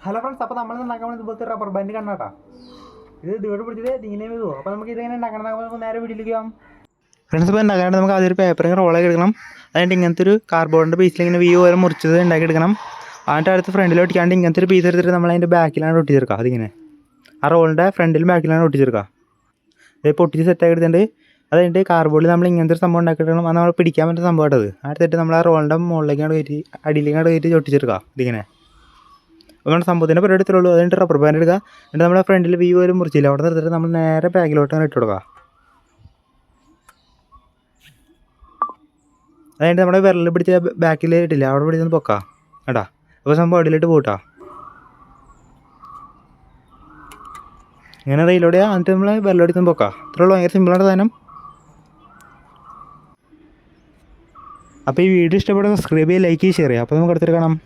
Hello friends, അപ്പോൾ നമ്മൾ ഉണ്ടാക്കാൻ വേണ്ടി ഇതുപോലത്തെ റബ്ബർ ബാൻഡ് കണ്ടാട്ടാ. ഇത് ഇതുവരെ പിടിച്ചിട്ട് ഇങ്ങനെ വരുമോ? അപ്പോൾ നമുക്ക് ഇതെങ്ങനെ ഉണ്ടാക്കണം നമുക്ക് നേരെ വീട്ടിലേക്ക് പോകാം. ഫ്രണ്ട്സ്, ഇപ്പോൾ ഉണ്ടാക്കാനായിട്ട് നമുക്ക് ആദ്യം ഒരു പേപ്പർ ഇങ്ങനെ റോളാക്കി എടുക്കണം. അതിൻ്റെ ഇങ്ങനത്തെ ഒരു കാർഡ്ബോർഡിൻ്റെ പീസിൽ ഇങ്ങനെ വ്യൂ പോലെ മുറിച്ചത് ഉണ്ടാക്കിയെടുക്കണം. അതിൻ്റെ അടുത്ത് ഫ്രണ്ടിൽ ഒട്ടിക്കാണ്ട് ഇങ്ങനത്തെ ഒരു പീസ് എടുത്തിട്ട് നമ്മൾ അതിൻ്റെ ബാക്കിലാണ് ഒട്ടിച്ചെടുക്കുക. അതിങ്ങനെ ആ റോളിൻ്റെ ഫ്രണ്ടിലും ബാക്കിലാണ് ഒട്ടിച്ചെടുക്കുക. ഇതിപ്പോൾ ഒട്ടിച്ച് സെറ്റാക്കി എടുത്തിട്ടുണ്ട്. അത് കഴിഞ്ഞിട്ട് കാർഡ്ബോർഡിൽ നമ്മൾ ഇങ്ങനത്തെ ഒരു സംഭവം ഉണ്ടാക്കിയിടണം. അത് നമ്മൾ പിടിക്കാൻ പറ്റുന്ന സംഭവം അത് അടുത്തിട്ട് നമ്മൾ ആ റോളിൻ്റെ മുകളിലേക്കാണ് കയറ്റി അടിയിലേക്കാണ് കയറ്റി ഒട്ടിച്ചെടുക്കുക. ഇതിങ്ങനെ അങ്ങനെ സംഭവത്തിൻ്റെ പരിപാടി എടുത്തുള്ളൂ. അതുകൊണ്ട് റബ്ബർ ബാൻഡ് എടുക്കുക. എന്നിട്ട് നമ്മുടെ ഫ്രണ്ടിൽ വ്യൂ പോലും മുറിച്ചില്ല അവിടെ നിർത്തിട്ട് നമ്മൾ നേരെ ബാക്കിലോട്ട് അങ്ങനെ ഇട്ട് കൊടുക്കുക. അതുകഴിഞ്ഞിട്ട് നമ്മുടെ വിരലിൽ പിടിച്ച ബാക്കിൽ ഇട്ടില്ല അവിടെ പിടിച്ചൊന്ന് പൊക്കാം കേട്ടാ. അപ്പോൾ സംഭവം അടിയിലിട്ട് പോട്ടാ. ഇങ്ങനെ റെയിലോടെയാ എന്നിട്ട് നമ്മൾ വിരലോടിച്ചൊന്ന് പൊക്കാം. ഇത്രയുള്ളൂ. ഭയങ്കര സിമ്പിളാണ് സാധനം. അപ്പോൾ ഈ വീഡിയോ ഇഷ്ടപ്പെടുന്ന സബ്സ്ക്രൈബ് ചെയ്യുക, ലൈക്ക് ചെയ്യുക, ഷെയർ ചെയ്യുക. അപ്പോൾ നമുക്ക് അടുത്തിട്ട് കാണാം.